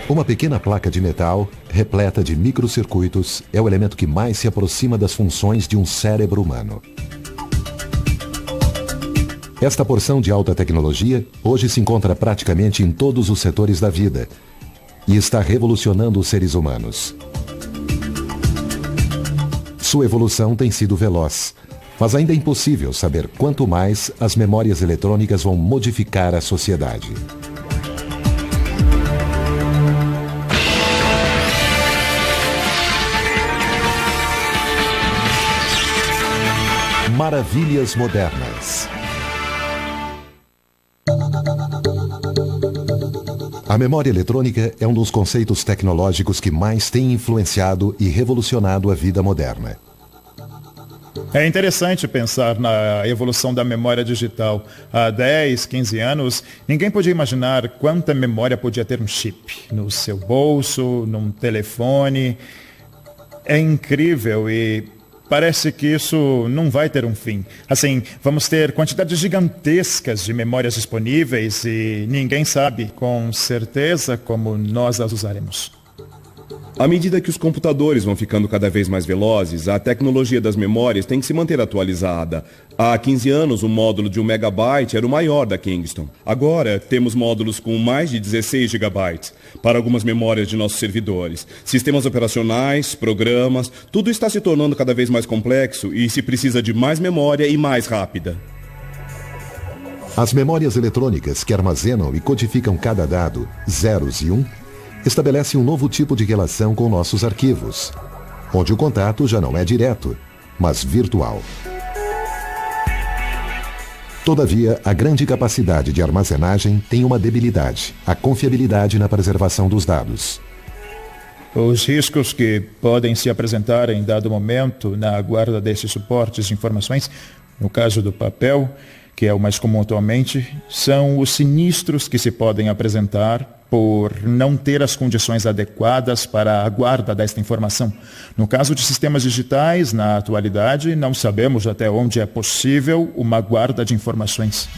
Uma pequena placa de metal, repleta de microcircuitos, é o elemento que mais se aproxima das funções de um cérebro humano. Esta porção de alta tecnologia hoje se encontra praticamente em todos os setores da vida e está revolucionando os seres humanos. Sua evolução tem sido veloz, mas ainda é impossível saber quanto mais as memórias eletrônicas vão modificar a sociedade. Maravilhas modernas. A memória eletrônica é um dos conceitos tecnológicos que mais tem influenciado e revolucionado a vida moderna. É interessante pensar na evolução da memória digital. Há 10, 15 anos, ninguém podia imaginar quanta memória podia ter um chip no seu bolso, num telefone. É incrível e parece que isso não vai ter um fim. Assim, vamos ter quantidades gigantescas de memórias disponíveis e ninguém sabe com certeza como nós as usaremos. À medida que os computadores vão ficando cada vez mais velozes, a tecnologia das memórias tem que se manter atualizada. Há 15 anos, o módulo de 1 megabyte era o maior da Kingston. Agora, temos módulos com mais de 16 gigabytes para algumas memórias de nossos servidores. Sistemas operacionais, programas, tudo está se tornando cada vez mais complexo e se precisa de mais memória e mais rápida. As memórias eletrônicas que armazenam e codificam cada dado, zeros e 1, estabelece um novo tipo de relação com nossos arquivos, onde o contato já não é direto, mas virtual. Todavia, a grande capacidade de armazenagem tem uma debilidade, a confiabilidade na preservação dos dados. Os riscos que podem se apresentar em dado momento na guarda desses suportes de informações, no caso do papel, que é o mais comum atualmente, são os sinistros que se podem apresentar por não ter as condições adequadas para a guarda desta informação. No caso de sistemas digitais, na atualidade, não sabemos até onde é possível uma guarda de informações.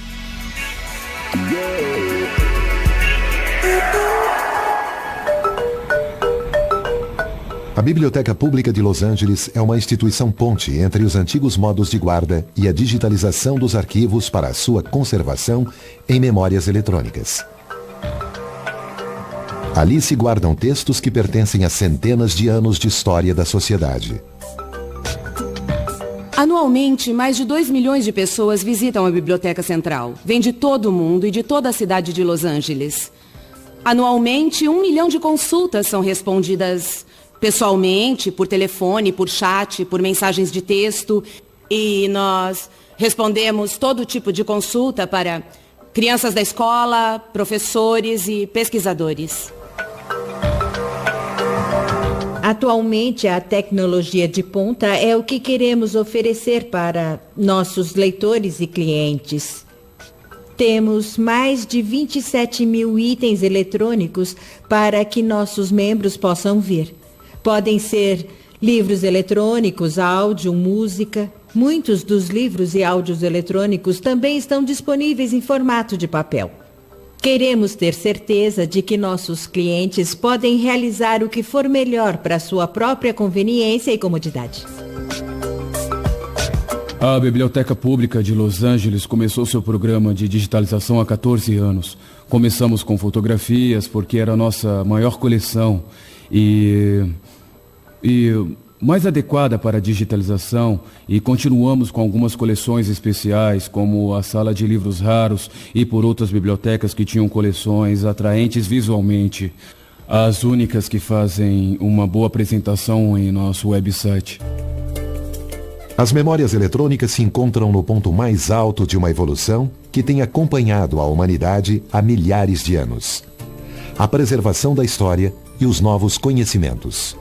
A Biblioteca Pública de Los Angeles é uma instituição ponte entre os antigos modos de guarda e a digitalização dos arquivos para a sua conservação em memórias eletrônicas. Ali se guardam textos que pertencem a centenas de anos de história da sociedade. Anualmente, mais de 2 milhões de pessoas visitam a Biblioteca Central. Vêm de todo o mundo e de toda a cidade de Los Angeles. Anualmente, 1 milhão de consultas são respondidas pessoalmente, por telefone, por chat, por mensagens de texto. E nós respondemos todo tipo de consulta para crianças da escola, professores e pesquisadores. Atualmente, a tecnologia de ponta é o que queremos oferecer para nossos leitores e clientes. Temos mais de 27 mil itens eletrônicos para que nossos membros possam ver. Podem ser livros eletrônicos, áudio, música. Muitos dos livros e áudios eletrônicos também estão disponíveis em formato de papel. Queremos ter certeza de que nossos clientes podem realizar o que for melhor para sua própria conveniência e comodidade. A Biblioteca Pública de Los Angeles começou seu programa de digitalização há 14 anos. Começamos com fotografias porque era a nossa maior coleção e mais adequada para a digitalização, e continuamos com algumas coleções especiais, como a sala de livros raros e por outras bibliotecas que tinham coleções atraentes visualmente, as únicas que fazem uma boa apresentação em nosso website. As memórias eletrônicas se encontram no ponto mais alto de uma evolução que tem acompanhado a humanidade há milhares de anos. A preservação da história e os novos conhecimentos.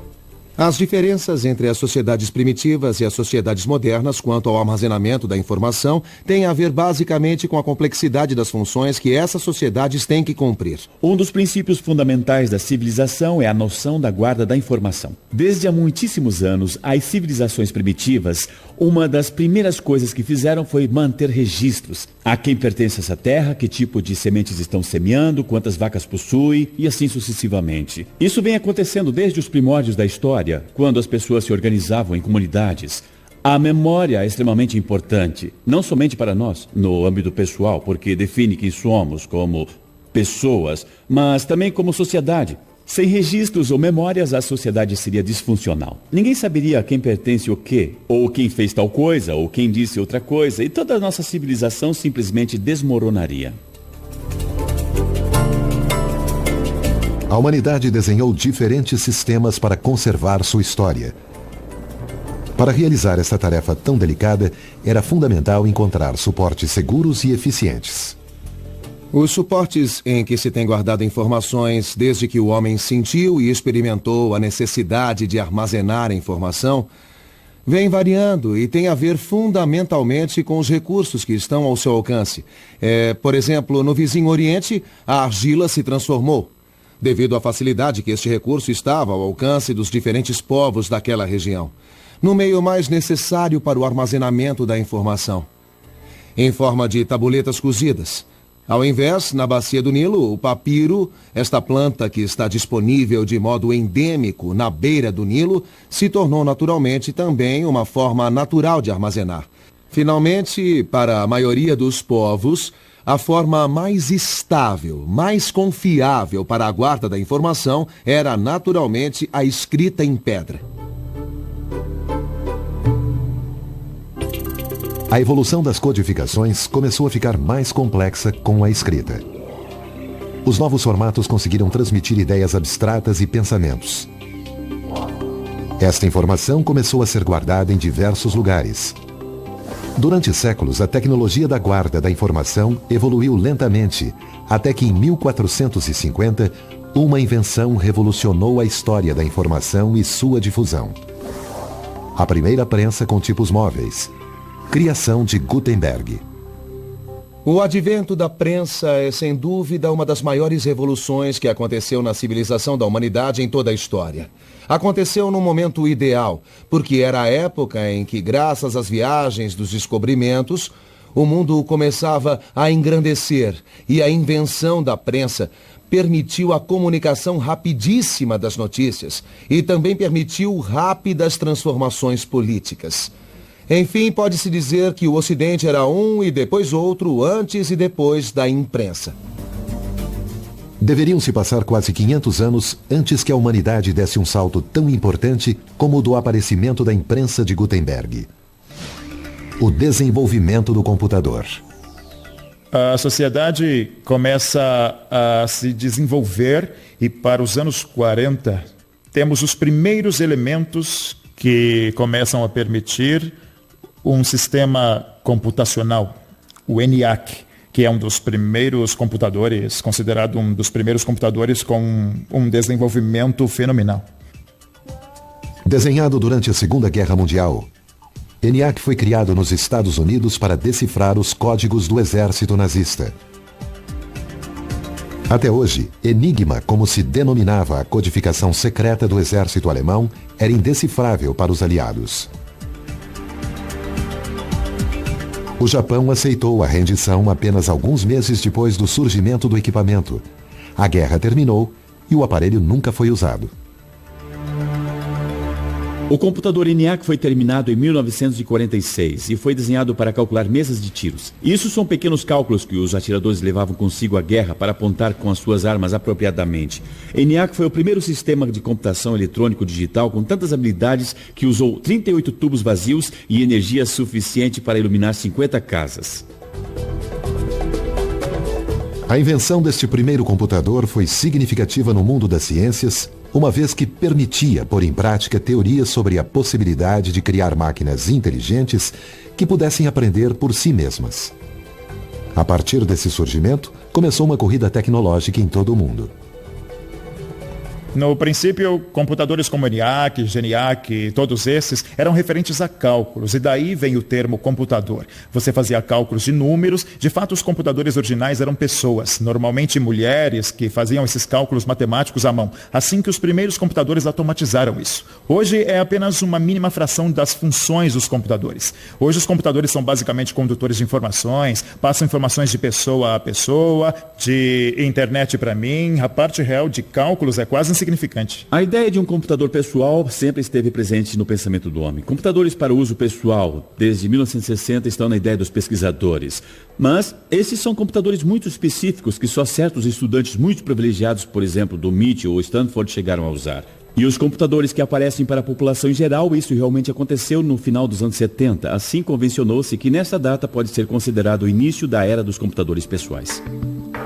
As diferenças entre as sociedades primitivas e as sociedades modernas quanto ao armazenamento da informação têm a ver basicamente com a complexidade das funções que essas sociedades têm que cumprir. Um dos princípios fundamentais da civilização é a noção da guarda da informação. Desde há muitíssimos anos, as civilizações primitivas uma das primeiras coisas que fizeram foi manter registros. A quem pertence essa terra, que tipo de sementes estão semeando, quantas vacas possui e assim sucessivamente. Isso vem acontecendo desde os primórdios da história, quando as pessoas se organizavam em comunidades. A memória é extremamente importante, não somente para nós, no âmbito pessoal, porque define quem somos como pessoas, mas também como sociedade. Sem registros ou memórias, a sociedade seria disfuncional. Ninguém saberia a quem pertence o quê, ou quem fez tal coisa, ou quem disse outra coisa, e toda a nossa civilização simplesmente desmoronaria. A humanidade desenhou diferentes sistemas para conservar sua história. Para realizar essa tarefa tão delicada, era fundamental encontrar suportes seguros e eficientes. Os suportes em que se tem guardado informações desde que o homem sentiu e experimentou a necessidade de armazenar a informação vêm variando e tem a ver fundamentalmente com os recursos que estão ao seu alcance. Por exemplo, no vizinho Oriente, a argila se transformou, devido à facilidade que este recurso estava ao alcance dos diferentes povos daquela região, no meio mais necessário para o armazenamento da informação, em forma de tabuletas cozidas. Ao invés, na bacia do Nilo, o papiro, esta planta que está disponível de modo endêmico na beira do Nilo, se tornou naturalmente também uma forma natural de armazenar. Finalmente, para a maioria dos povos, a forma mais estável, mais confiável para a guarda da informação era naturalmente a escrita em pedra. A evolução das codificações começou a ficar mais complexa com a escrita. Os novos formatos conseguiram transmitir ideias abstratas e pensamentos. Esta informação começou a ser guardada em diversos lugares. Durante séculos, a tecnologia da guarda da informação evoluiu lentamente, até que em 1450, uma invenção revolucionou a história da informação e sua difusão. A primeira prensa com tipos móveis. Criação de Gutenberg. O advento da prensa é, sem dúvida, uma das maiores revoluções que aconteceu na civilização da humanidade em toda a história. Aconteceu num momento ideal, porque era a época em que, graças às viagens dos descobrimentos, o mundo começava a engrandecer e a invenção da prensa permitiu a comunicação rapidíssima das notícias e também permitiu rápidas transformações políticas. Enfim, pode-se dizer que o Ocidente era um e depois outro, antes e depois da imprensa. Deveriam se passar quase 500 anos antes que a humanidade desse um salto tão importante como o do aparecimento da imprensa de Gutenberg. O desenvolvimento do computador. A sociedade começa a se desenvolver e para os anos 40 temos os primeiros elementos que começam a permitir um sistema computacional, o ENIAC, que é um dos primeiros computadores, considerado um dos primeiros computadores com um desenvolvimento fenomenal. Desenhado durante a Segunda Guerra Mundial, ENIAC foi criado nos Estados Unidos para decifrar os códigos do exército nazista. Até hoje, Enigma, como se denominava a codificação secreta do exército alemão, era indecifrável para os aliados. O Japão aceitou a rendição apenas alguns meses depois do surgimento do equipamento. A guerra terminou e o aparelho nunca foi usado. O computador ENIAC foi terminado em 1946 e foi desenhado para calcular mesas de tiros. Isso são pequenos cálculos que os atiradores levavam consigo à guerra para apontar com as suas armas apropriadamente. ENIAC foi o primeiro sistema de computação eletrônico digital com tantas habilidades que usou 38 tubos vazios e energia suficiente para iluminar 50 casas. A invenção deste primeiro computador foi significativa no mundo das ciências, uma vez que permitia pôr em prática teorias sobre a possibilidade de criar máquinas inteligentes que pudessem aprender por si mesmas. A partir desse surgimento, começou uma corrida tecnológica em todo o mundo. No princípio, computadores como ENIAC, GENIAC, todos esses eram referentes a cálculos, e daí vem o termo computador. Você fazia cálculos de números, de fato os computadores originais eram pessoas, normalmente mulheres, que faziam esses cálculos matemáticos à mão, assim que os primeiros computadores automatizaram isso. Hoje é apenas uma mínima fração das funções dos computadores. Hoje os computadores são basicamente condutores de informações, passam informações de pessoa a pessoa, de internet para mim, a parte real de cálculos é quase insignificante. A ideia de um computador pessoal sempre esteve presente no pensamento do homem. Computadores para uso pessoal, desde 1960, estão na ideia dos pesquisadores. Mas esses são computadores muito específicos que só certos estudantes muito privilegiados, por exemplo, do MIT ou Stanford, chegaram a usar. E os computadores que aparecem para a população em geral, isso realmente aconteceu no final dos anos 70. Assim, convencionou-se que nessa data pode ser considerado o início da era dos computadores pessoais.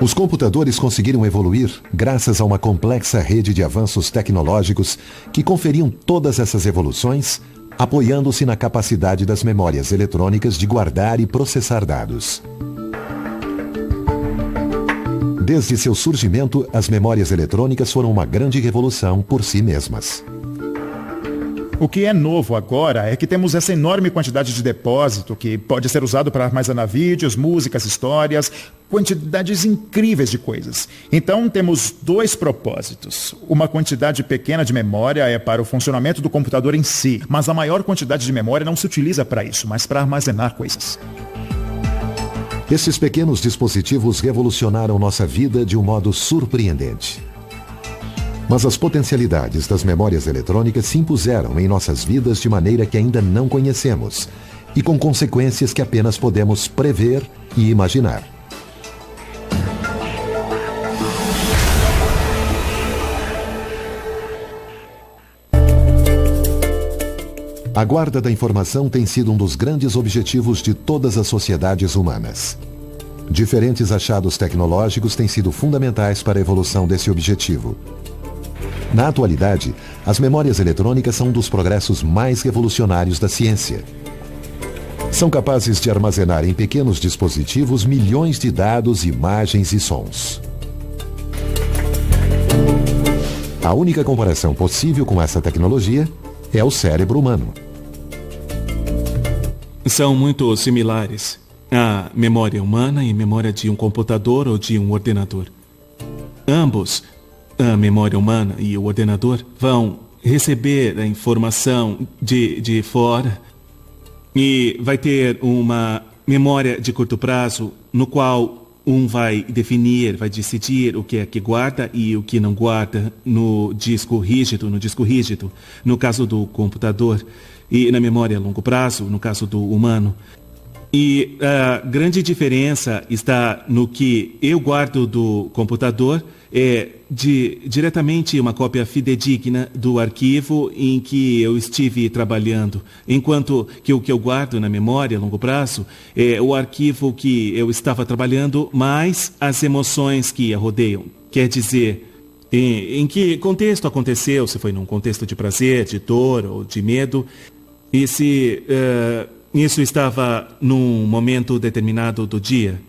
Os computadores conseguiram evoluir graças a uma complexa rede de avanços tecnológicos que conferiam todas essas evoluções, apoiando-se na capacidade das memórias eletrônicas de guardar e processar dados. Desde seu surgimento, as memórias eletrônicas foram uma grande revolução por si mesmas. O que é novo agora é que temos essa enorme quantidade de depósito que pode ser usado para armazenar vídeos, músicas, histórias, quantidades incríveis de coisas. Então temos dois propósitos. Uma quantidade pequena de memória é para o funcionamento do computador em si, mas a maior quantidade de memória não se utiliza para isso, mas para armazenar coisas. Esses pequenos dispositivos revolucionaram nossa vida de um modo surpreendente. Mas as potencialidades das memórias eletrônicas se impuseram em nossas vidas de maneira que ainda não conhecemos e com consequências que apenas podemos prever e imaginar. A guarda da informação tem sido um dos grandes objetivos de todas as sociedades humanas. Diferentes achados tecnológicos têm sido fundamentais para a evolução desse objetivo. Na atualidade, as memórias eletrônicas são um dos progressos mais revolucionários da ciência. São capazes de armazenar em pequenos dispositivos milhões de dados, imagens e sons. A única comparação possível com essa tecnologia é o cérebro humano. São muito similares. A memória humana e a memória de um computador ou de um ordenador. Ambos, a memória humana e o ordenador, vão receber a informação de fora e vai ter uma memória de curto prazo no qual um vai definir, vai decidir o que é que guarda e o que não guarda no disco rígido, no caso do computador, e na memória a longo prazo, no caso do humano. E a grande diferença está no que eu guardo do computador é diretamente uma cópia fidedigna do arquivo em que eu estive trabalhando, enquanto que o que eu guardo na memória a longo prazo é o arquivo que eu estava trabalhando, mais as emoções que a rodeiam. Quer dizer, em que contexto aconteceu, se foi num contexto de prazer, de dor ou de medo, e se isso estava num momento determinado do dia.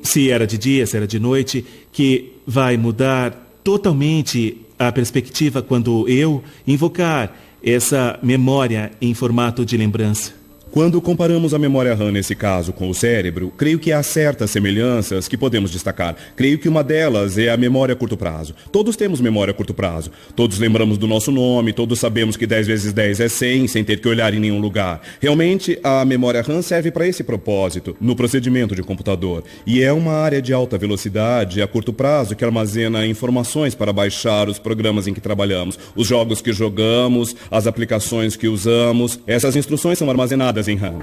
Se era de dia, se era de noite, que vai mudar totalmente a perspectiva quando eu invocar essa memória em formato de lembrança. Quando comparamos a memória RAM nesse caso com o cérebro, creio que há certas semelhanças que podemos destacar. Creio que uma delas é a memória a curto prazo. Todos temos memória a curto prazo. Todos lembramos do nosso nome, todos sabemos que 10 vezes 10 é 100, sem ter que olhar em nenhum lugar. Realmente, a memória RAM serve para esse propósito, no procedimento de um computador. E é uma área de alta velocidade a curto prazo que armazena informações para baixar os programas em que trabalhamos, os jogos que jogamos, as aplicações que usamos. Essas instruções são armazenadas em RAM.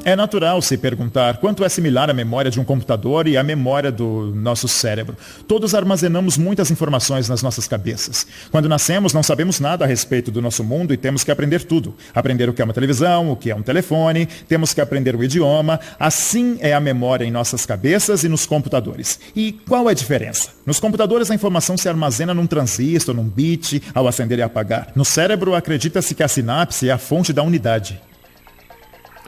É natural se perguntar quanto é similar a memória de um computador e a memória do nosso cérebro. Todos armazenamos muitas informações nas nossas cabeças. Quando nascemos, não sabemos nada a respeito do nosso mundo e temos que aprender tudo. Aprender o que é uma televisão, o que é um telefone, temos que aprender o idioma. Assim é a memória em nossas cabeças e nos computadores. E qual é a diferença? Nos computadores, a informação se armazena num transistor, num bit, ao acender e apagar. No cérebro, acredita-se que a sinapse é a fonte da unidade.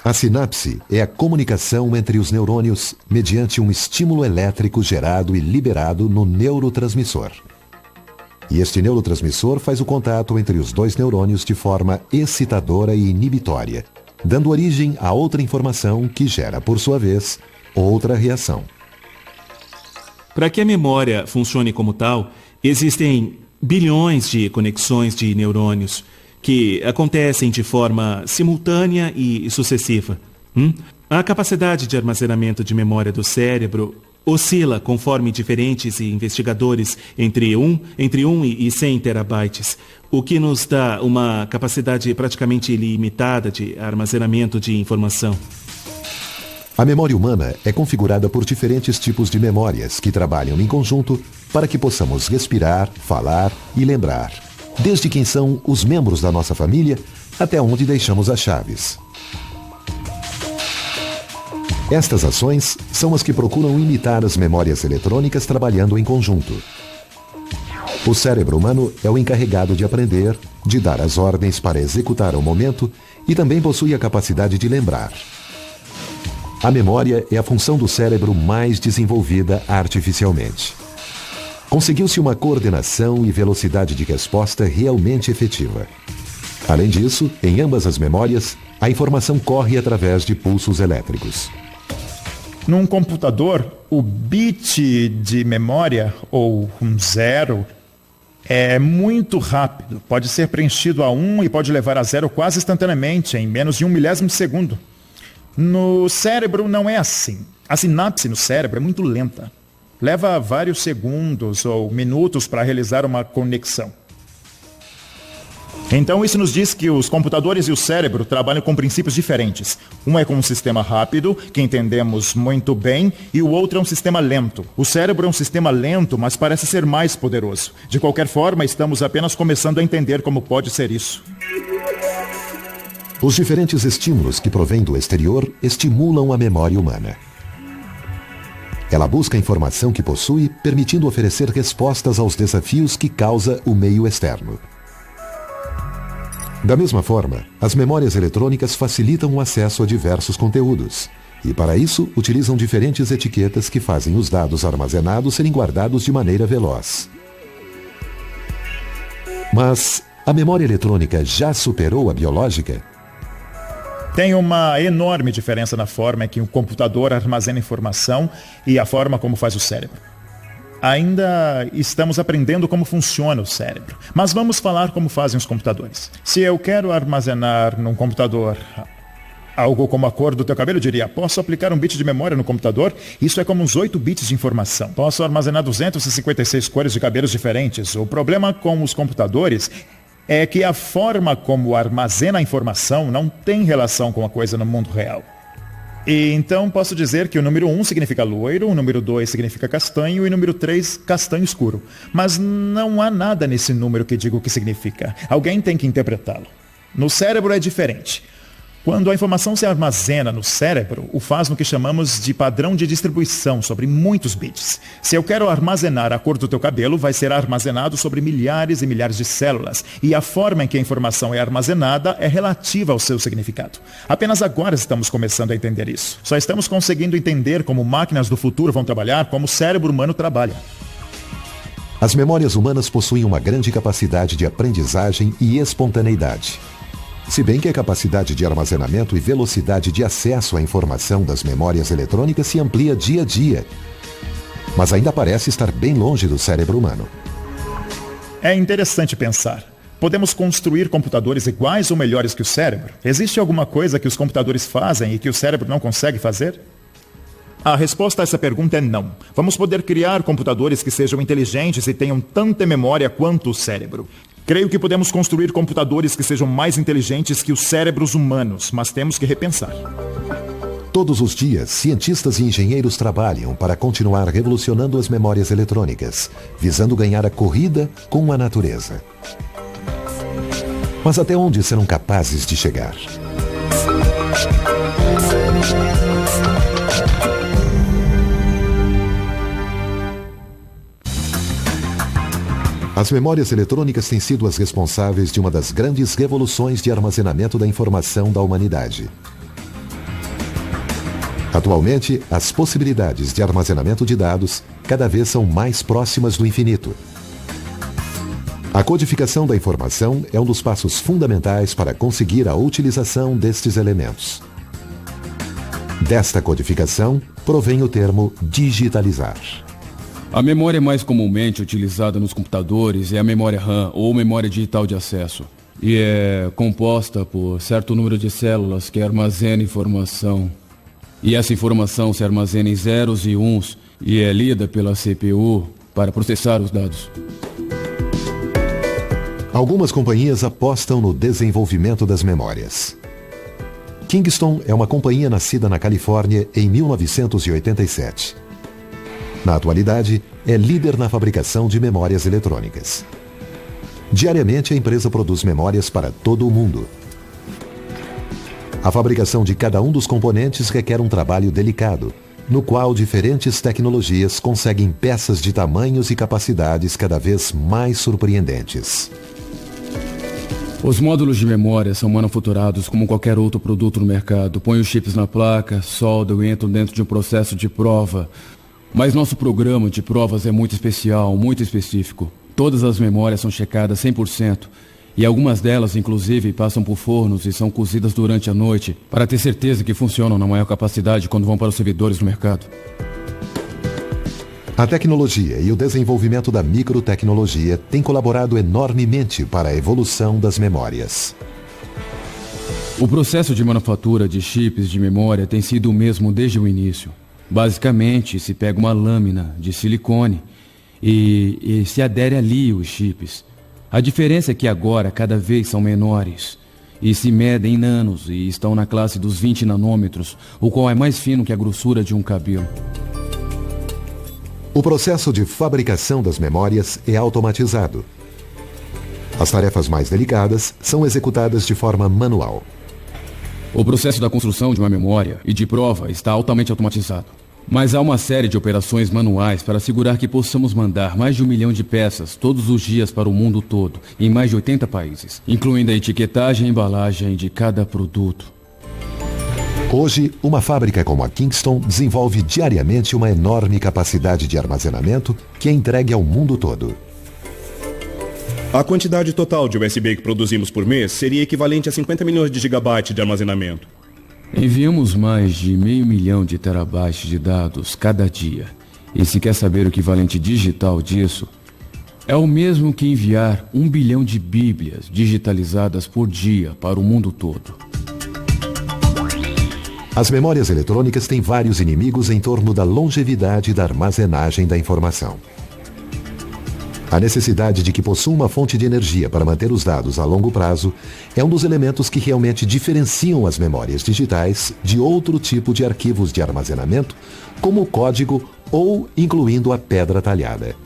A sinapse é a comunicação entre os neurônios mediante um estímulo elétrico gerado e liberado no neurotransmissor. E este neurotransmissor faz o contato entre os dois neurônios de forma excitadora e inibitória, dando origem a outra informação que gera, por sua vez, outra reação. Para que a memória funcione como tal, existem bilhões de conexões de neurônios que acontecem de forma simultânea e sucessiva. A capacidade de armazenamento de memória do cérebro oscila conforme diferentes investigadores entre 1 e 100 terabytes, o que nos dá uma capacidade praticamente ilimitada de armazenamento de informação. A memória humana é configurada por diferentes tipos de memórias que trabalham em conjunto para que possamos respirar, falar e lembrar, desde quem são os membros da nossa família até onde deixamos as chaves. Estas ações são as que procuram imitar as memórias eletrônicas trabalhando em conjunto. O cérebro humano é o encarregado de aprender, de dar as ordens para executar o momento e também possui a capacidade de lembrar. A memória é a função do cérebro mais desenvolvida artificialmente. Conseguiu-se uma coordenação e velocidade de resposta realmente efetiva. Além disso, em ambas as memórias, a informação corre através de pulsos elétricos. Num computador, o bit de memória, ou um 0, é muito rápido. Pode ser preenchido a 1 e pode levar a 0 quase instantaneamente, em menos de 1 milésimo de segundo. No cérebro não é assim. A sinapse no cérebro é muito lenta. Leva vários segundos ou minutos para realizar uma conexão. Então isso nos diz que os computadores e o cérebro trabalham com princípios diferentes. Um é com um sistema rápido, que entendemos muito bem, e o outro é um sistema lento. O cérebro é um sistema lento, mas parece ser mais poderoso. De qualquer forma, estamos apenas começando a entender como pode ser isso. Os diferentes estímulos que provêm do exterior estimulam a memória humana. Ela busca a informação que possui, permitindo oferecer respostas aos desafios que causa o meio externo. Da mesma forma, as memórias eletrônicas facilitam o acesso a diversos conteúdos, e para isso utilizam diferentes etiquetas que fazem os dados armazenados serem guardados de maneira veloz. Mas a memória eletrônica já superou a biológica? Tem uma enorme diferença na forma em que o computador armazena informação e a forma como faz o cérebro. Ainda estamos aprendendo como funciona o cérebro, mas vamos falar como fazem os computadores. Se eu quero armazenar num computador algo como a cor do teu cabelo, eu diria, posso aplicar um bit de memória no computador? Isso é como uns 8 bits de informação. Posso armazenar 256 cores de cabelos diferentes. O problema com os computadores é que a forma como armazena a informação não tem relação com a coisa no mundo real. E então posso dizer que o número 1 significa loiro, o número 2 significa castanho e o número 3 castanho escuro. Mas não há nada nesse número que diga o que significa. Alguém tem que interpretá-lo. No cérebro é diferente. Quando a informação se armazena no cérebro, o faz no que chamamos de padrão de distribuição sobre muitos bits. Se eu quero armazenar a cor do teu cabelo, vai ser armazenado sobre milhares e milhares de células. E a forma em que a informação é armazenada é relativa ao seu significado. Apenas agora estamos começando a entender isso. Só estamos conseguindo entender como máquinas do futuro vão trabalhar, como o cérebro humano trabalha. As memórias humanas possuem uma grande capacidade de aprendizagem e espontaneidade. Se bem que a capacidade de armazenamento e velocidade de acesso à informação das memórias eletrônicas se amplia dia a dia, mas ainda parece estar bem longe do cérebro humano. É interessante pensar. Podemos construir computadores iguais ou melhores que o cérebro? Existe alguma coisa que os computadores fazem e que o cérebro não consegue fazer? A resposta a essa pergunta é não. Vamos poder criar computadores que sejam inteligentes e tenham tanta memória quanto o cérebro. Creio que podemos construir computadores que sejam mais inteligentes que os cérebros humanos, mas temos que repensar. Todos os dias, cientistas e engenheiros trabalham para continuar revolucionando as memórias eletrônicas, visando ganhar a corrida com a natureza. Mas até onde serão capazes de chegar? As memórias eletrônicas têm sido as responsáveis de uma das grandes revoluções de armazenamento da informação da humanidade. Atualmente, as possibilidades de armazenamento de dados cada vez são mais próximas do infinito. A codificação da informação é um dos passos fundamentais para conseguir a utilização destes elementos. Desta codificação provém o termo digitalizar. A memória mais comumente utilizada nos computadores é a memória RAM, ou memória digital de acesso, e é composta por certo número de células que armazenam informação. E essa informação se armazena em zeros e uns e é lida pela CPU para processar os dados. Algumas companhias apostam no desenvolvimento das memórias. Kingston é uma companhia nascida na Califórnia em 1987. Na atualidade, é líder na fabricação de memórias eletrônicas. Diariamente, a empresa produz memórias para todo o mundo. A fabricação de cada um dos componentes requer um trabalho delicado, no qual diferentes tecnologias conseguem peças de tamanhos e capacidades cada vez mais surpreendentes. Os módulos de memória são manufaturados como qualquer outro produto no mercado. Põe os chips na placa, soldam e entram dentro de um processo de prova. Mas nosso programa de provas é muito especial, muito específico. Todas as memórias são checadas 100%. E algumas delas, inclusive, passam por fornos e são cozidas durante a noite para ter certeza que funcionam na maior capacidade quando vão para os servidores do mercado. A tecnologia e o desenvolvimento da microtecnologia têm colaborado enormemente para a evolução das memórias. O processo de manufatura de chips de memória tem sido o mesmo desde o início. Basicamente, se pega uma lâmina de silicone e se adere ali os chips. A diferença é que agora cada vez são menores e se medem em nanos e estão na classe dos 20 nanômetros, o qual é mais fino que a grossura de um cabelo. O processo de fabricação das memórias é automatizado. As tarefas mais delicadas são executadas de forma manual. O processo da construção de uma memória e de prova está altamente automatizado. Mas há uma série de operações manuais para assegurar que possamos mandar mais de 1 milhão de peças todos os dias para o mundo todo, em mais de 80 países, incluindo a etiquetagem e embalagem de cada produto. Hoje, uma fábrica como a Kingston desenvolve diariamente uma enorme capacidade de armazenamento que é entregue ao mundo todo. A quantidade total de USB que produzimos por mês seria equivalente a 50 milhões de gigabytes de armazenamento. Enviamos mais de 500 milhões de terabytes de dados cada dia. E se quer saber o equivalente digital disso, é o mesmo que enviar 1 bilhão de bíblias digitalizadas por dia para o mundo todo. As memórias eletrônicas têm vários inimigos em torno da longevidade da armazenagem da informação. A necessidade de que possua uma fonte de energia para manter os dados a longo prazo é um dos elementos que realmente diferenciam as memórias digitais de outro tipo de arquivos de armazenamento, como o código ou incluindo a pedra talhada.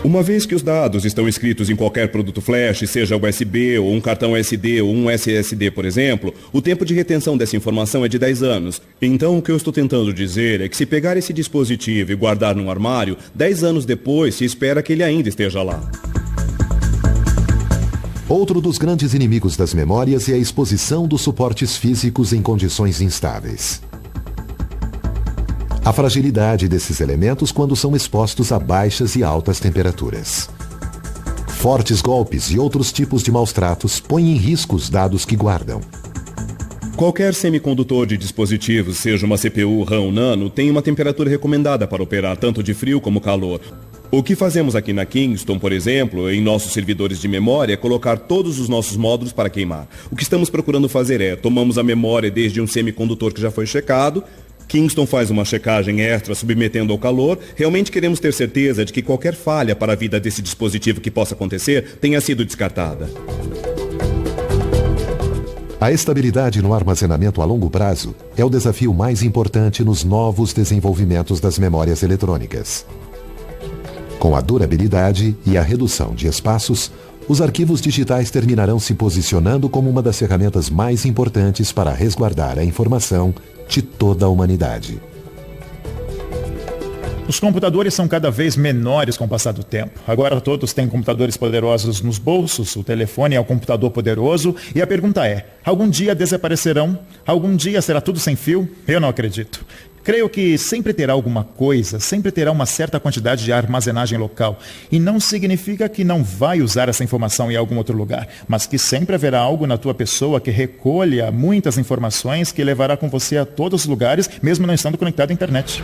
Uma vez que os dados estão escritos em qualquer produto flash, seja USB ou um cartão SD ou um SSD, por exemplo, o tempo de retenção dessa informação é de 10 anos. Então, o que eu estou tentando dizer é que se pegar esse dispositivo e guardar num armário, 10 anos depois se espera que ele ainda esteja lá. Outro dos grandes inimigos das memórias é a exposição dos suportes físicos em condições instáveis. A fragilidade desses elementos quando são expostos a baixas e altas temperaturas. Fortes golpes e outros tipos de maus-tratos põem em risco os dados que guardam. Qualquer semicondutor de dispositivos, seja uma CPU, RAM ou nano, tem uma temperatura recomendada para operar tanto de frio como calor. O que fazemos aqui na Kingston, por exemplo, em nossos servidores de memória, é colocar todos os nossos módulos para queimar. O que estamos procurando fazer é, tomamos a memória desde um semicondutor que já foi checado, Kingston faz uma checagem extra submetendo ao calor. Realmente queremos ter certeza de que qualquer falha para a vida desse dispositivo que possa acontecer tenha sido descartada. A estabilidade no armazenamento a longo prazo é o desafio mais importante nos novos desenvolvimentos das memórias eletrônicas. Com a durabilidade e a redução de espaços, os arquivos digitais terminarão se posicionando como uma das ferramentas mais importantes para resguardar a informação de toda a humanidade. Os computadores são cada vez menores com o passar do tempo. Agora todos têm computadores poderosos nos bolsos, o telefone é um computador poderoso e a pergunta é, algum dia desaparecerão? Algum dia será tudo sem fio? Eu não acredito. Creio que sempre terá alguma coisa, sempre terá uma certa quantidade de armazenagem local. E não significa que não vai usar essa informação em algum outro lugar, mas que sempre haverá algo na tua pessoa que recolha muitas informações que levará com você a todos os lugares, mesmo não estando conectado à internet.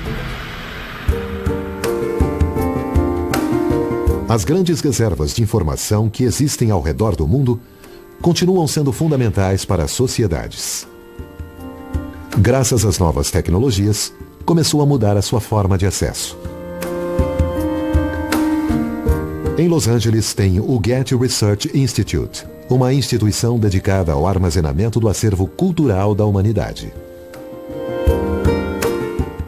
As grandes reservas de informação que existem ao redor do mundo continuam sendo fundamentais para as sociedades. Graças às novas tecnologias, começou a mudar a sua forma de acesso. Em Los Angeles tem o Getty Research Institute, uma instituição dedicada ao armazenamento do acervo cultural da humanidade.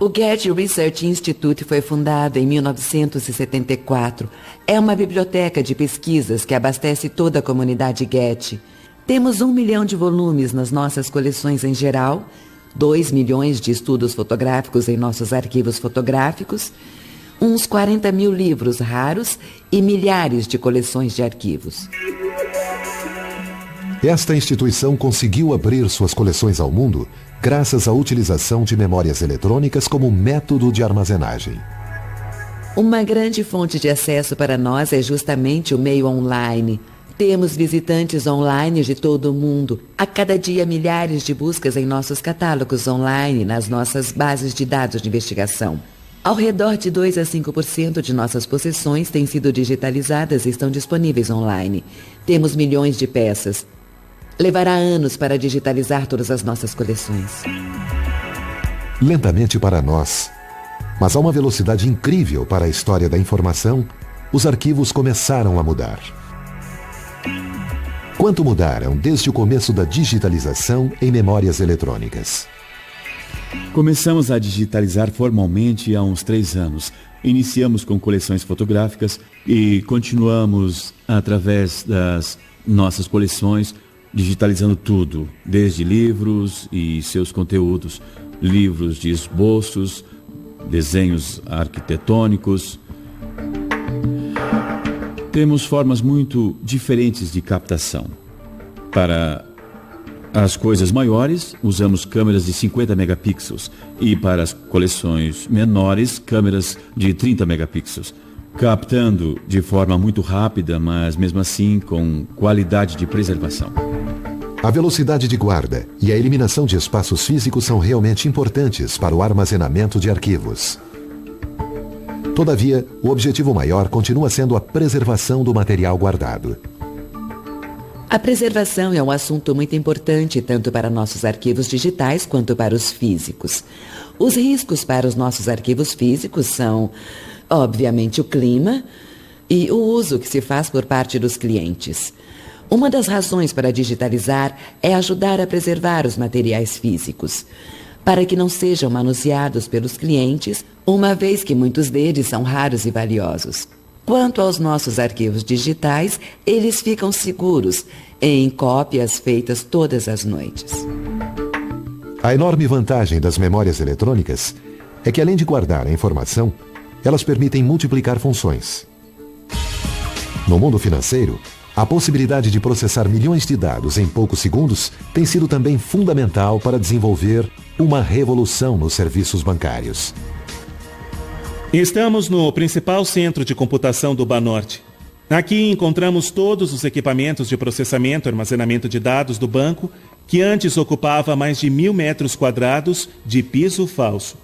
O Getty Research Institute foi fundado em 1974. É uma biblioteca de pesquisas que abastece toda a comunidade Getty. Temos 1 milhão de volumes nas nossas coleções em geral, 2 milhões de estudos fotográficos em nossos arquivos fotográficos, uns 40 mil livros raros e milhares de coleções de arquivos. Esta instituição conseguiu abrir suas coleções ao mundo graças à utilização de memórias eletrônicas como método de armazenagem. Uma grande fonte de acesso para nós é justamente o meio online. Temos visitantes online de todo o mundo. A cada dia, milhares de buscas em nossos catálogos online, nas nossas bases de dados de investigação. Ao redor de 2 a 5% de nossas possessões têm sido digitalizadas e estão disponíveis online. Temos milhões de peças. Levará anos para digitalizar todas as nossas coleções. Lentamente para nós, mas a uma velocidade incrível para a história da informação, os arquivos começaram a mudar. Quanto mudaram desde o começo da digitalização em memórias eletrônicas? Começamos a digitalizar formalmente há uns 3 anos. Iniciamos com coleções fotográficas e continuamos através das nossas coleções digitalizando tudo, desde livros e seus conteúdos, livros de esboços, desenhos arquitetônicos. Temos formas muito diferentes de captação. Para as coisas maiores, usamos câmeras de 50 megapixels e para as coleções menores, câmeras de 30 megapixels, captando de forma muito rápida, mas mesmo assim com qualidade de preservação. A velocidade de guarda e a eliminação de espaços físicos são realmente importantes para o armazenamento de arquivos. Todavia, o objetivo maior continua sendo a preservação do material guardado. A preservação é um assunto muito importante tanto para nossos arquivos digitais quanto para os físicos. Os riscos para os nossos arquivos físicos são, obviamente, o clima e o uso que se faz por parte dos clientes. Uma das razões para digitalizar é ajudar a preservar os materiais físicos, para que não sejam manuseados pelos clientes, uma vez que muitos deles são raros e valiosos. Quanto aos nossos arquivos digitais, eles ficam seguros em cópias feitas todas as noites. A enorme vantagem das memórias eletrônicas é que, além de guardar a informação, elas permitem multiplicar funções. No mundo financeiro, a possibilidade de processar milhões de dados em poucos segundos tem sido também fundamental para desenvolver uma revolução nos serviços bancários. Estamos no principal centro de computação do Banorte. Aqui encontramos todos os equipamentos de processamento e armazenamento de dados do banco, que antes ocupava mais de 1.000 metros quadrados de piso falso.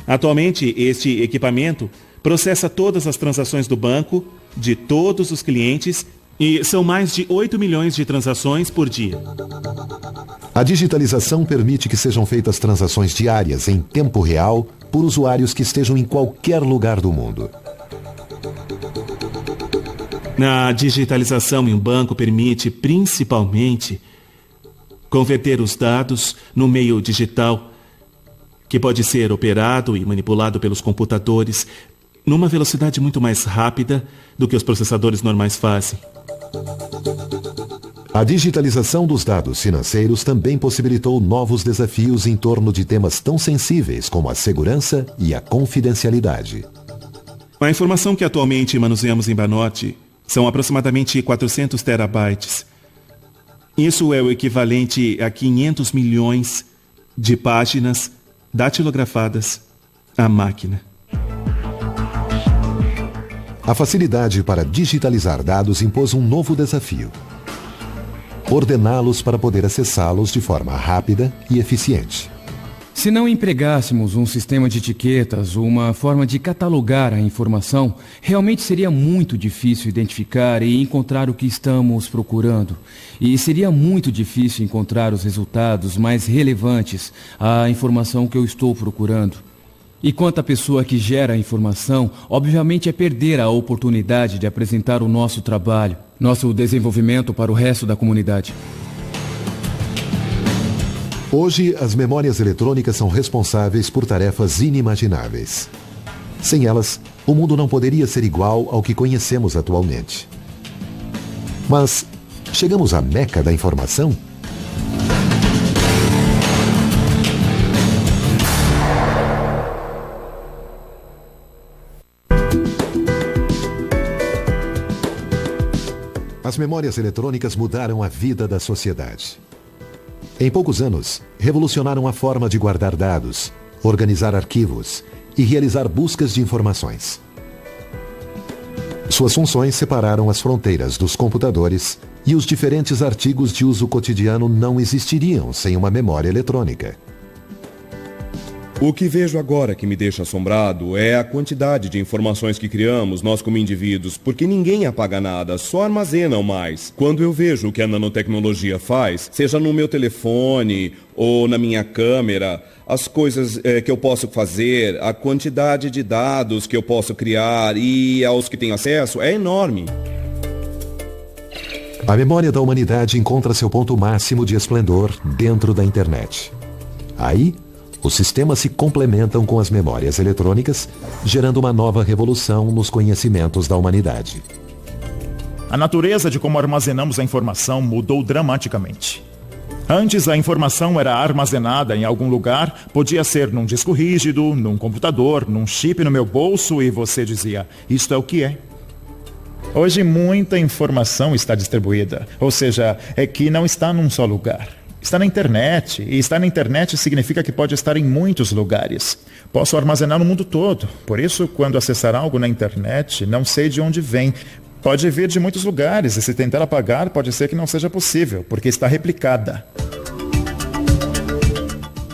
Atualmente, este equipamento processa todas as transações do banco, de todos os clientes, e são mais de 8 milhões de transações por dia. A digitalização permite que sejam feitas transações diárias em tempo real por usuários que estejam em qualquer lugar do mundo. A digitalização em um banco permite, principalmente, converter os dados no meio digital, que pode ser operado e manipulado pelos computadores numa velocidade muito mais rápida do que os processadores normais fazem. A digitalização dos dados financeiros também possibilitou novos desafios em torno de temas tão sensíveis como a segurança e a confidencialidade. A informação que atualmente manuseamos em Banorte são aproximadamente 400 terabytes. Isso é o equivalente a 500 milhões de páginas datilografadas à máquina. A facilidade para digitalizar dados impôs um novo desafio: ordená-los para poder acessá-los de forma rápida e eficiente. Se não empregássemos um sistema de etiquetas ou uma forma de catalogar a informação, realmente seria muito difícil identificar e encontrar o que estamos procurando. E seria muito difícil encontrar os resultados mais relevantes à informação que eu estou procurando. E quanto à pessoa que gera a informação, obviamente é perder a oportunidade de apresentar o nosso trabalho, nosso desenvolvimento para o resto da comunidade. Hoje, as memórias eletrônicas são responsáveis por tarefas inimagináveis. Sem elas, o mundo não poderia ser igual ao que conhecemos atualmente. Mas, chegamos à meca da informação? As memórias eletrônicas mudaram a vida da sociedade. Em poucos anos, revolucionaram a forma de guardar dados, organizar arquivos e realizar buscas de informações. Suas funções separaram as fronteiras dos computadores e os diferentes artigos de uso cotidiano não existiriam sem uma memória eletrônica. O que vejo agora que me deixa assombrado é a quantidade de informações que criamos, nós como indivíduos, porque ninguém apaga nada, só armazenam mais. Quando eu vejo o que a nanotecnologia faz, seja no meu telefone ou na minha câmera, as coisas que eu posso fazer, a quantidade de dados que eu posso criar e aos que tenho acesso é enorme. A memória da humanidade encontra seu ponto máximo de esplendor dentro da internet. Aí, os sistemas se complementam com as memórias eletrônicas, gerando uma nova revolução nos conhecimentos da humanidade. A natureza de como armazenamos a informação mudou dramaticamente. Antes, a informação era armazenada em algum lugar, podia ser num disco rígido, num computador, num chip no meu bolso e você dizia, isto é o que é. Hoje, muita informação está distribuída, ou seja, é que não está num só lugar. Está na internet, e estar na internet significa que pode estar em muitos lugares. Posso armazenar no mundo todo. Por isso, quando acessar algo na internet, não sei de onde vem. Pode vir de muitos lugares, e se tentar apagar, pode ser que não seja possível, porque está replicada.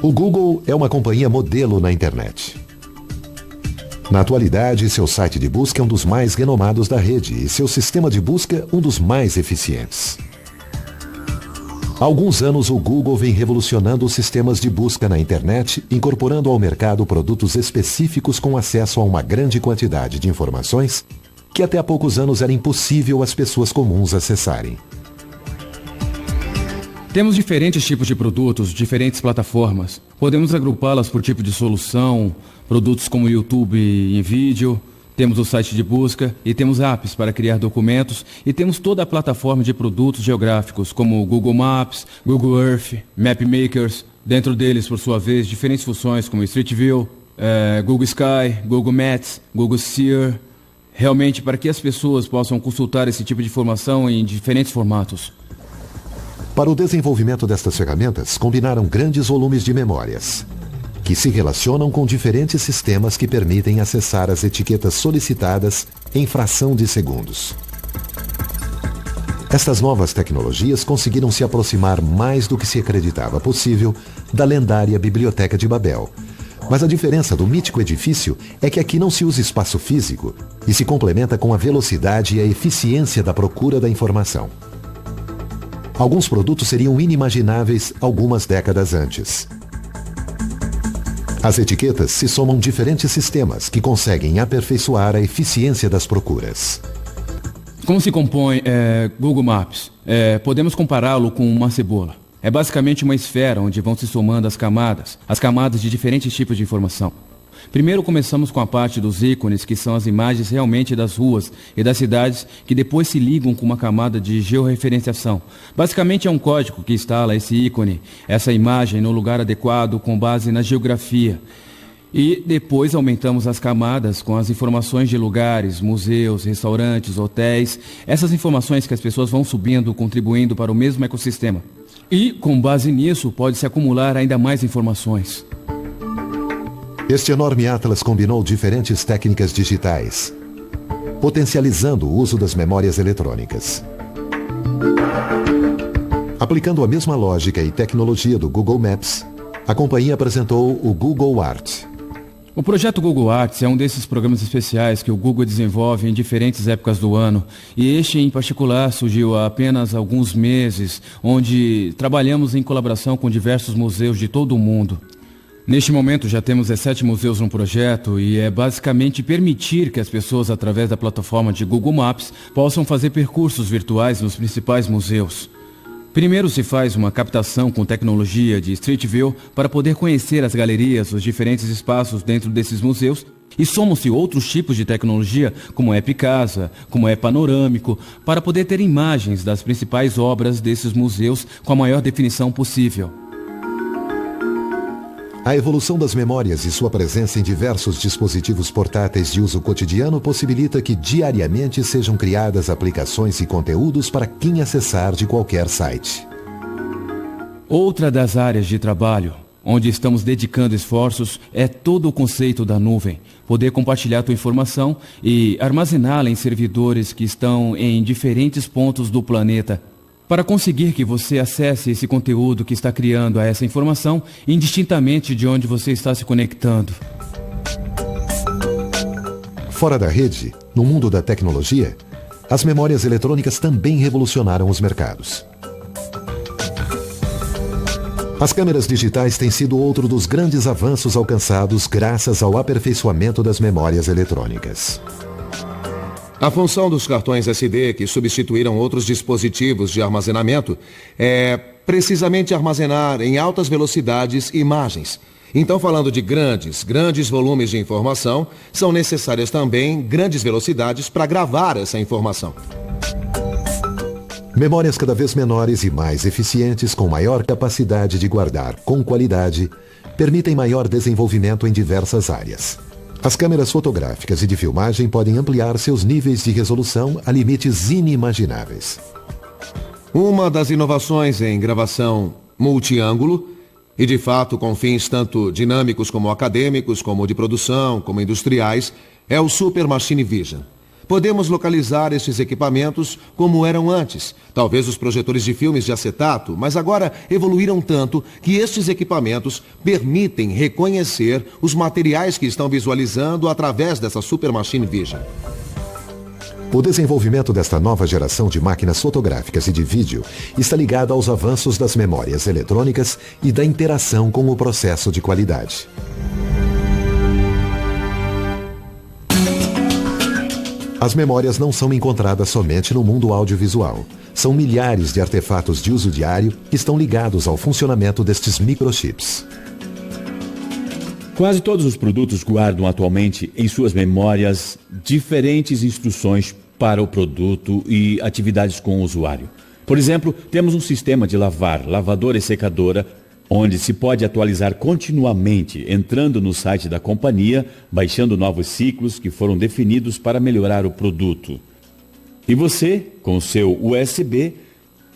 O Google é uma companhia modelo na internet. Na atualidade, seu site de busca é um dos mais renomados da rede e seu sistema de busca um dos mais eficientes. Há alguns anos, o Google vem revolucionando os sistemas de busca na internet, incorporando ao mercado produtos específicos com acesso a uma grande quantidade de informações que até há poucos anos era impossível às pessoas comuns acessarem. Temos diferentes tipos de produtos, diferentes plataformas. Podemos agrupá-las por tipo de solução, produtos como YouTube em vídeo. Temos o site de busca e temos apps para criar documentos e temos toda a plataforma de produtos geográficos como Google Maps, Google Earth, Mapmakers. Dentro deles, por sua vez, diferentes funções como Street View, Google Sky, Google Maps, Google Sear. Realmente para que as pessoas possam consultar esse tipo de informação em diferentes formatos. Para o desenvolvimento destas ferramentas, combinaram grandes volumes de memórias, que se relacionam com diferentes sistemas que permitem acessar as etiquetas solicitadas em fração de segundos. Estas novas tecnologias conseguiram se aproximar mais do que se acreditava possível da lendária Biblioteca de Babel. Mas a diferença do mítico edifício é que aqui não se usa espaço físico e se complementa com a velocidade e a eficiência da procura da informação. Alguns produtos seriam inimagináveis algumas décadas antes. As etiquetas se somam diferentes sistemas que conseguem aperfeiçoar a eficiência das procuras. Como se compõe Google Maps? Podemos compará-lo com uma cebola. É basicamente uma esfera onde vão se somando as camadas de diferentes tipos de informação. Primeiro começamos com a parte dos ícones, que são as imagens realmente das ruas e das cidades, que depois se ligam com uma camada de georreferenciação. Basicamente é um código que instala esse ícone, essa imagem no lugar adequado com base na geografia. E depois aumentamos as camadas com as informações de lugares, museus, restaurantes, hotéis, essas informações que as pessoas vão subindo, contribuindo para o mesmo ecossistema. E, com base nisso, pode-se acumular ainda mais informações. Este enorme atlas combinou diferentes técnicas digitais, potencializando o uso das memórias eletrônicas. Aplicando a mesma lógica e tecnologia do Google Maps, a companhia apresentou o Google Art. O projeto Google Arts é um desses programas especiais que o Google desenvolve em diferentes épocas do ano. E este, em particular, surgiu há apenas alguns meses, onde trabalhamos em colaboração com diversos museus de todo o mundo. Neste momento já temos 17 museus no projeto e é basicamente permitir que as pessoas, através da plataforma de Google Maps, possam fazer percursos virtuais nos principais museus. Primeiro se faz uma captação com tecnologia de Street View para poder conhecer as galerias, os diferentes espaços dentro desses museus, e somam-se outros tipos de tecnologia, como é Picasa, como é panorâmico, para poder ter imagens das principais obras desses museus com a maior definição possível. A evolução das memórias e sua presença em diversos dispositivos portáteis de uso cotidiano possibilita que diariamente sejam criadas aplicações e conteúdos para quem acessar de qualquer site. Outra das áreas de trabalho, onde estamos dedicando esforços, é todo o conceito da nuvem. Poder compartilhar tua informação e armazená-la em servidores que estão em diferentes pontos do planeta, para conseguir que você acesse esse conteúdo que está criando a essa informação, indistintamente de onde você está se conectando. Fora da rede, no mundo da tecnologia, as memórias eletrônicas também revolucionaram os mercados. As câmeras digitais têm sido outro dos grandes avanços alcançados graças ao aperfeiçoamento das memórias eletrônicas. A função dos cartões SD, que substituíram outros dispositivos de armazenamento, é precisamente armazenar em altas velocidades imagens. Então, falando de grandes volumes de informação, são necessárias também grandes velocidades para gravar essa informação. Memórias cada vez menores e mais eficientes, com maior capacidade de guardar com qualidade, permitem maior desenvolvimento em diversas áreas. As câmeras fotográficas e de filmagem podem ampliar seus níveis de resolução a limites inimagináveis. Uma das inovações em gravação multiângulo, e de fato com fins tanto dinâmicos como acadêmicos, como de produção, como industriais, é o Super Machine Vision. Podemos localizar estes equipamentos como eram antes, talvez os projetores de filmes de acetato, mas agora evoluíram tanto que estes equipamentos permitem reconhecer os materiais que estão visualizando através dessa Super Machine Vision. O desenvolvimento desta nova geração de máquinas fotográficas e de vídeo está ligado aos avanços das memórias eletrônicas e da interação com o processo de qualidade. As memórias não são encontradas somente no mundo audiovisual. São milhares de artefatos de uso diário que estão ligados ao funcionamento destes microchips. Quase todos os produtos guardam atualmente em suas memórias diferentes instruções para o produto e atividades com o usuário. Por exemplo, temos um sistema de lavar, lavadora e secadora, onde se pode atualizar continuamente, entrando no site da companhia, baixando novos ciclos que foram definidos para melhorar o produto. E você, com o seu USB,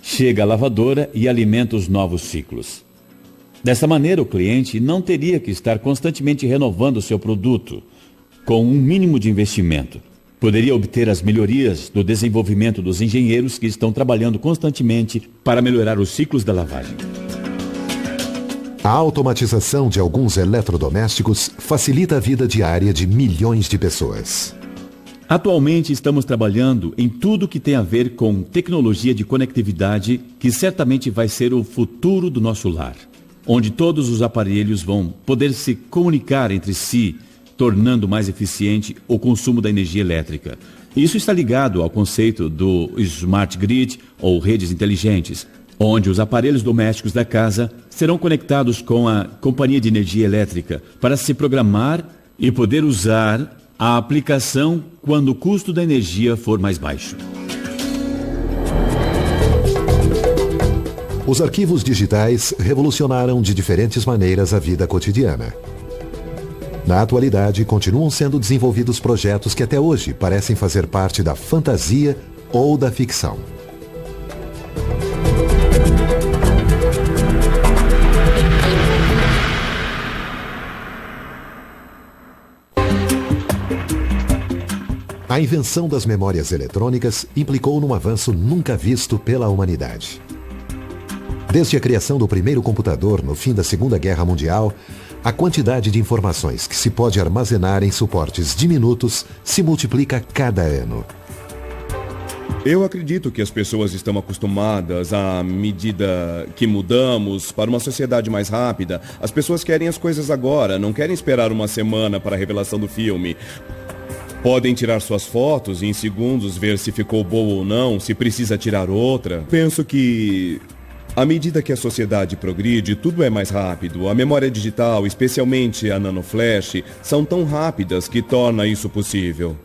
chega à lavadora e alimenta os novos ciclos. Dessa maneira, o cliente não teria que estar constantemente renovando o seu produto, com um mínimo de investimento. Poderia obter as melhorias do desenvolvimento dos engenheiros que estão trabalhando constantemente para melhorar os ciclos da lavagem. A automatização de alguns eletrodomésticos facilita a vida diária de milhões de pessoas. Atualmente estamos trabalhando em tudo que tem a ver com tecnologia de conectividade, que certamente vai ser o futuro do nosso lar, onde todos os aparelhos vão poder se comunicar entre si, tornando mais eficiente o consumo da energia elétrica. Isso está ligado ao conceito do Smart Grid ou redes inteligentes, onde os aparelhos domésticos da casa serão conectados com a companhia de energia elétrica para se programar e poder usar a aplicação quando o custo da energia for mais baixo. Os arquivos digitais revolucionaram de diferentes maneiras a vida cotidiana. Na atualidade, continuam sendo desenvolvidos projetos que até hoje parecem fazer parte da fantasia ou da ficção. A invenção das memórias eletrônicas implicou num avanço nunca visto pela humanidade. Desde a criação do primeiro computador no fim da Segunda Guerra Mundial, a quantidade de informações que se pode armazenar em suportes diminutos se multiplica a cada ano. Eu acredito que as pessoas estão acostumadas, à medida que mudamos para uma sociedade mais rápida. As pessoas querem as coisas agora, não querem esperar uma semana para a revelação do filme. Podem tirar suas fotos e em segundos ver se ficou boa ou não, se precisa tirar outra. Penso que, à medida que a sociedade progride, tudo é mais rápido. A memória digital, especialmente a nanoflash, são tão rápidas que torna isso possível.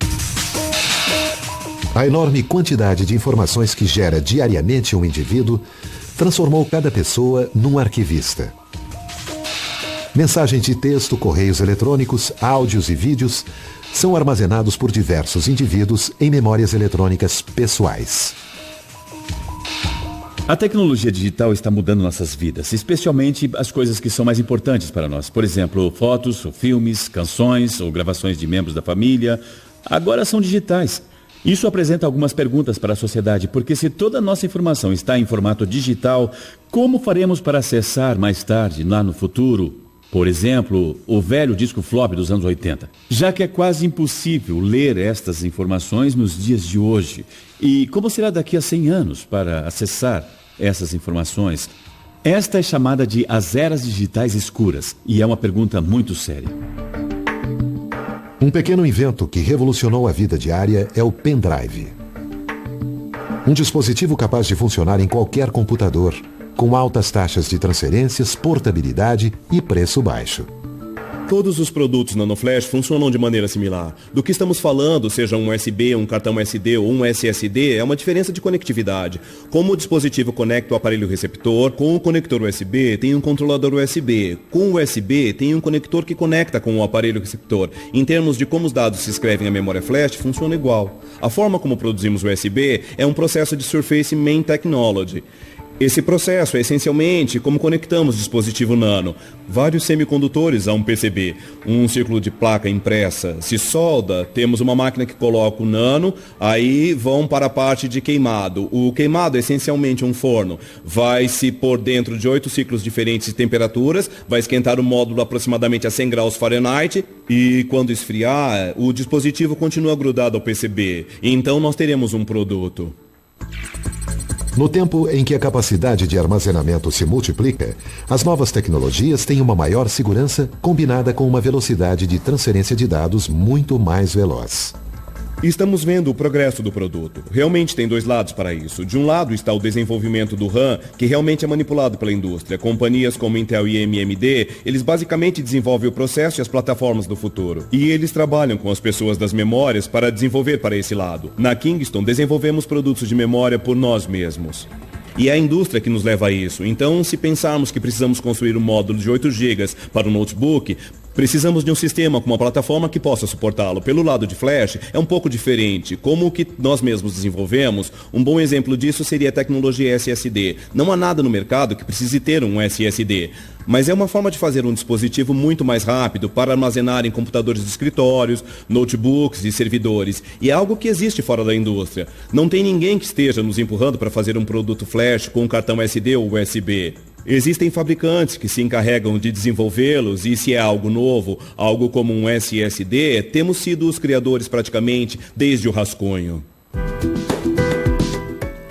A enorme quantidade de informações que gera diariamente um indivíduo transformou cada pessoa num arquivista. Mensagens de texto, correios eletrônicos, áudios e vídeos são armazenados por diversos indivíduos em memórias eletrônicas pessoais. A tecnologia digital está mudando nossas vidas, especialmente as coisas que são mais importantes para nós. Por exemplo, fotos, ou filmes, canções ou gravações de membros da família, agora são digitais. Isso apresenta algumas perguntas para a sociedade, porque se toda a nossa informação está em formato digital, como faremos para acessar mais tarde, lá no futuro, por exemplo, o velho disco flop dos anos 80? Já que é quase impossível ler estas informações nos dias de hoje. E como será daqui a 100 anos para acessar essas informações? Esta é chamada de as eras digitais escuras, e é uma pergunta muito séria. Um pequeno invento que revolucionou a vida diária é o pendrive. Um dispositivo capaz de funcionar em qualquer computador, com altas taxas de transferências, portabilidade e preço baixo. Todos os produtos nanoflash funcionam de maneira similar. Do que estamos falando, seja um USB, um cartão SD ou um SSD, é uma diferença de conectividade. Como o dispositivo conecta o aparelho receptor, com o conector USB tem um controlador USB. Com o USB tem um conector que conecta com o aparelho receptor. Em termos de como os dados se escrevem à memória flash, funciona igual. A forma como produzimos o USB é um processo de Surface Main Technology. Esse processo é essencialmente como conectamos o dispositivo nano. Vários semicondutores a um PCB, um círculo de placa impressa. Se solda, temos uma máquina que coloca o nano, aí vão para a parte de queimado. O queimado é essencialmente um forno. Vai se pôr dentro de 8 ciclos diferentes de temperaturas, vai esquentar o módulo aproximadamente a 100 graus Fahrenheit e quando esfriar, o dispositivo continua grudado ao PCB. Então nós teremos um produto. No tempo em que a capacidade de armazenamento se multiplica, as novas tecnologias têm uma maior segurança combinada com uma velocidade de transferência de dados muito mais veloz. Estamos vendo o progresso do produto. Realmente tem dois lados para isso. De um lado está o desenvolvimento do RAM, que realmente é manipulado pela indústria. Companhias como Intel e AMD, eles basicamente desenvolvem o processo e as plataformas do futuro. E eles trabalham com as pessoas das memórias para desenvolver para esse lado. Na Kingston, desenvolvemos produtos de memória por nós mesmos. E é a indústria que nos leva a isso. Então, se pensarmos que precisamos construir um módulo de 8 GB para um notebook, precisamos de um sistema com uma plataforma que possa suportá-lo. Pelo lado de flash, é um pouco diferente. Como o que nós mesmos desenvolvemos, um bom exemplo disso seria a tecnologia SSD. Não há nada no mercado que precise ter um SSD. Mas é uma forma de fazer um dispositivo muito mais rápido para armazenar em computadores de escritórios, notebooks e servidores. E é algo que existe fora da indústria. Não tem ninguém que esteja nos empurrando para fazer um produto flash com um cartão SD ou USB. Existem fabricantes que se encarregam de desenvolvê-los e se é algo novo, algo como um SSD, temos sido os criadores praticamente desde o rascunho.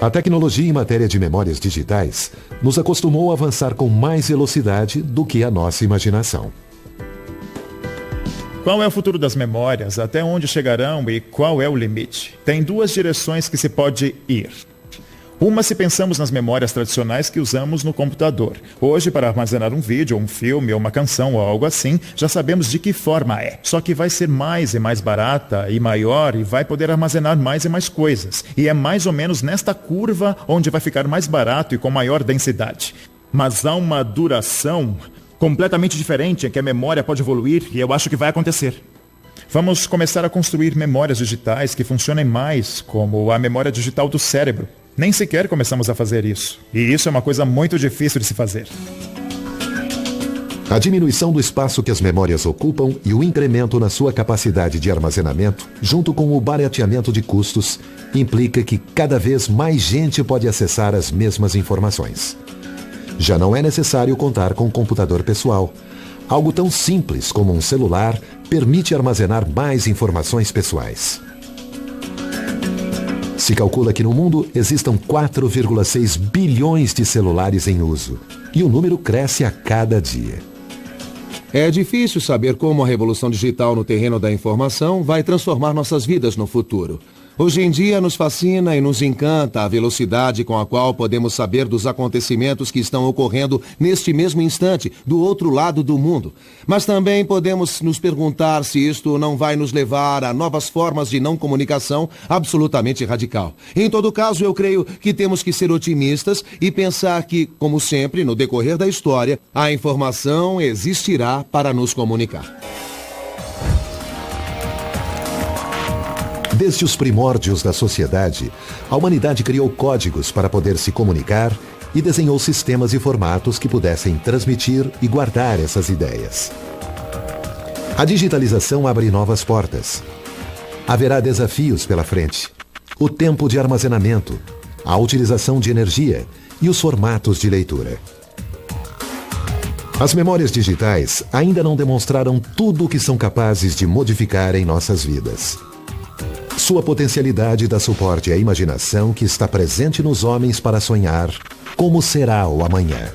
A tecnologia em matéria de memórias digitais nos acostumou a avançar com mais velocidade do que a nossa imaginação. Qual é o futuro das memórias? Até onde chegarão e qual é o limite? Tem duas direções que se pode ir. Uma, se pensamos nas memórias tradicionais que usamos no computador. Hoje, para armazenar um vídeo, ou um filme, ou uma canção, ou algo assim, já sabemos de que forma é. Só que vai ser mais e mais barata e maior e vai poder armazenar mais e mais coisas. E é mais ou menos nesta curva onde vai ficar mais barato e com maior densidade. Mas há uma duração completamente diferente em que a memória pode evoluir e eu acho que vai acontecer. Vamos começar a construir memórias digitais que funcionem mais como a memória digital do cérebro. Nem sequer começamos a fazer isso. E isso é uma coisa muito difícil de se fazer. A diminuição do espaço que as memórias ocupam e o incremento na sua capacidade de armazenamento, junto com o barateamento de custos, implica que cada vez mais gente pode acessar as mesmas informações. Já não é necessário contar com um computador pessoal. Algo tão simples como um celular permite armazenar mais informações pessoais. Se calcula que no mundo existam 4,6 bilhões de celulares em uso. E o número cresce a cada dia. É difícil saber como a revolução digital no terreno da informação vai transformar nossas vidas no futuro. Hoje em dia nos fascina e nos encanta a velocidade com a qual podemos saber dos acontecimentos que estão ocorrendo neste mesmo instante, do outro lado do mundo. Mas também podemos nos perguntar se isto não vai nos levar a novas formas de não comunicação absolutamente radical. Em todo caso, eu creio que temos que ser otimistas e pensar que, como sempre, no decorrer da história, a informação existirá para nos comunicar. Desde os primórdios da sociedade, a humanidade criou códigos para poder se comunicar e desenhou sistemas e formatos que pudessem transmitir e guardar essas ideias. A digitalização abre novas portas. Haverá desafios pela frente. O tempo de armazenamento, a utilização de energia e os formatos de leitura. As memórias digitais ainda não demonstraram tudo o que são capazes de modificar em nossas vidas. Sua potencialidade dá suporte à imaginação que está presente nos homens para sonhar como será o amanhã.